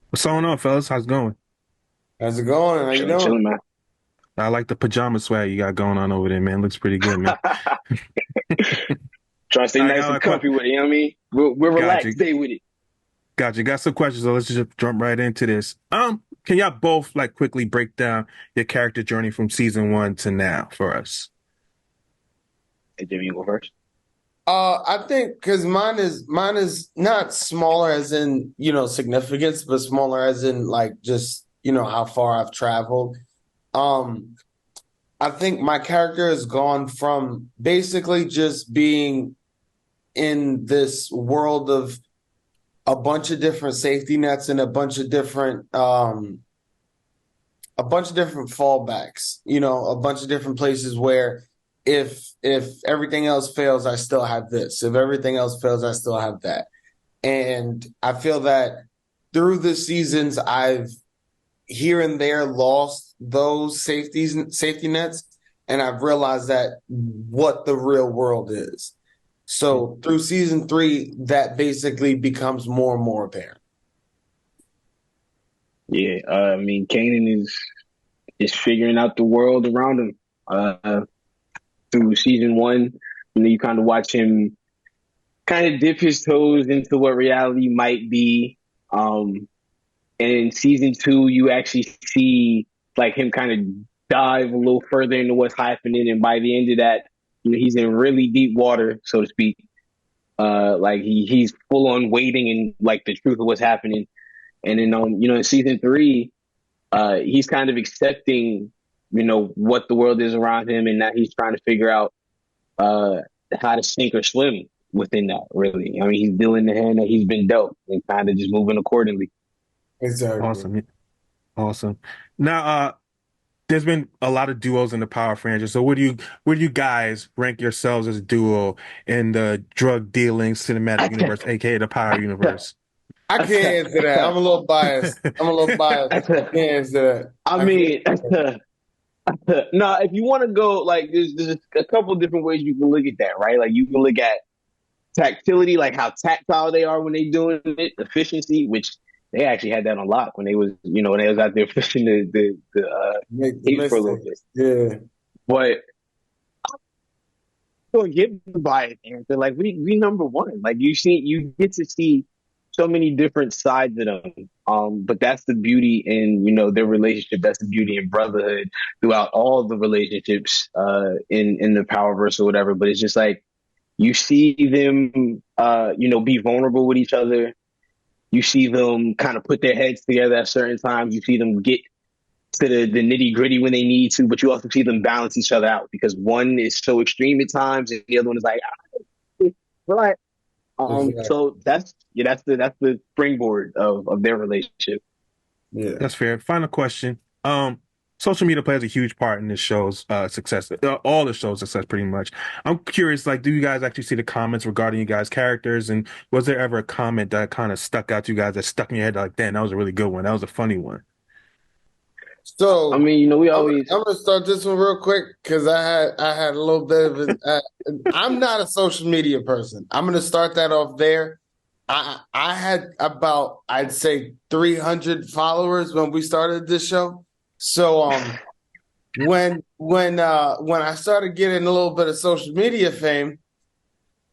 What's going on, fellas? How's it going? How's it going? How you Chilling, doing? chilling, man. I like the pajama swag you got going on over there, man. Looks pretty good, man. Trying to stay I nice got and a que comfy with it, you know what I mean? We're got relaxed, you, stay with it. got you. Got some questions, so let's just jump right into this. Can y'all both like quickly break down your character journey from season one to now for us? Hey, Jimmy, you go first. I think because mine is not smaller as in significance, but smaller as in like just how far I've traveled. Um, I think my character has gone from basically just being in this world of a bunch of different safety nets and a bunch of different fallbacks, a bunch of different places where if everything else fails, I still have this. If everything else fails, I still have that. And I feel that through the seasons, I've here and there lost those safety nets, and I've realized that what the real world is. So through season three, that basically becomes more and more apparent. Yeah, I mean, Kanan is figuring out the world around him. Through season one, you kind of watch him kind of dip his toes into what reality might be. Um, and in season two, you actually see like him kind of dive a little further into what's happening, and by the end of that, he's in really deep water, so to speak. Like he's full on wading in like the truth of what's happening. And then in season three, he's kind of accepting, what the world is around him, and that he's trying to figure out uh how to sink or swim within that, really. I mean, he's dealing the hand that he's been dealt and kind of just moving accordingly. Exactly. Awesome, awesome. Now, there's been a lot of duos in the Power franchise. So, where do you guys rank yourselves as a duo in the drug dealing cinematic universe, aka the Power universe? I can't answer that. I'm a little biased. I'm a little biased. I can't answer that. I I can't. mean, no, if you want to go, like, there's a couple different ways you can look at that, right? Like, you can look at tactility, like how tactile they are when they doing it, efficiency, which they actually had that on lock when they was, when they was out there fishing the Make the heat for a little bit. mistakes. Yeah. But don't get by it, Aaron. Like we number one. Like you get to see so many different sides of them. But that's the beauty in their relationship. That's the beauty in brotherhood throughout all the relationships in the Powerverse or whatever. But it's just like you see them be vulnerable with each other. You see them kind of put their heads together at certain times. You see them get to the nitty gritty when they need to, but you also see them balance each other out because one is so extreme at times, and the other one is like, relax. Exactly. So that's the springboard of their relationship. Yeah. That's fair. Final question. Social media plays a huge part in this show's success. All the show's success, pretty much. I'm curious, like, do you guys actually see the comments regarding you guys' characters? And was there ever a comment that kind of stuck out to you guys that stuck in your head, like, damn, that was a really good one. That was a funny one. I So mean, we I'm always I'm gonna start this one real quick because I had a little bit of it. I'm not a social media person. I'm gonna start that off there. I had about I'd say 300 followers when we started this show. So when I started getting a little bit of social media fame,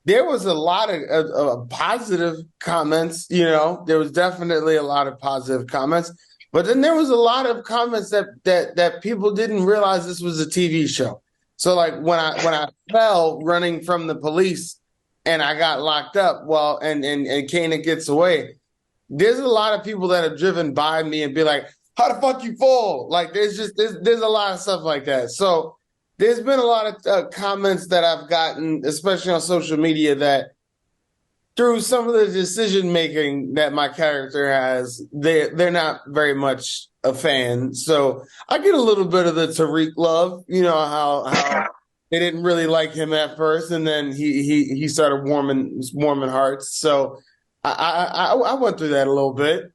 there was a lot of positive comments. There was definitely a lot of positive comments, but then there was a lot of comments that people didn't realize this was a TV show. So like when I fell running from the police and I got locked up, well, and Kanan gets away. There's a lot of people that have driven by me and be like, "How the fuck you fall?" Like there's a lot of stuff like that. So there's been a lot of comments that I've gotten, especially on social media, that through some of the decision making that my character has, they're not very much a fan. So I get a little bit of the Tariq love. You know how they didn't really like him at first, and then he started warming hearts. So I went through that a little bit.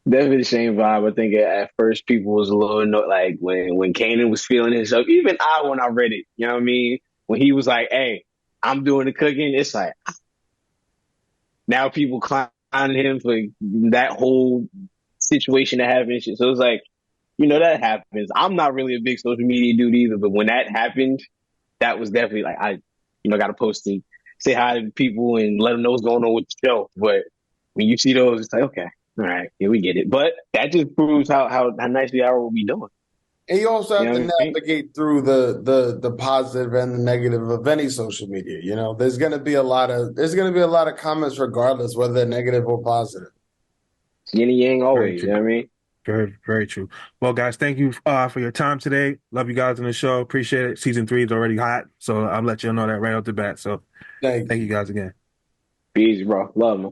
definitely the same vibe. I think at first people was a little like when Kanan was feeling himself. Even when I read it, you know what I mean. When he was like, "Hey, I'm doing the cooking," it's like now people clown him for that whole situation that happened. So it's like, that happens. I'm not really a big social media dude either, but when that happened, that was definitely like got to post and say hi to people and let them know what's going on with the show. But when you see those, it's like, okay, all right, yeah, we get it. But that just proves how nicely our will be doing. And you also You have know to what I mean? navigate through the positive and the negative of any social media. There's gonna be a lot of comments regardless whether they're negative or positive. Yin and yang Very always. You true. know what I mean? Very, very true. Well, guys, thank you for your time today. Love you guys on the show. Appreciate it. Season 3 is already hot, so I'll let you know that right off the bat. So Thank thank you you. guys again. Peace, bro. Love, man.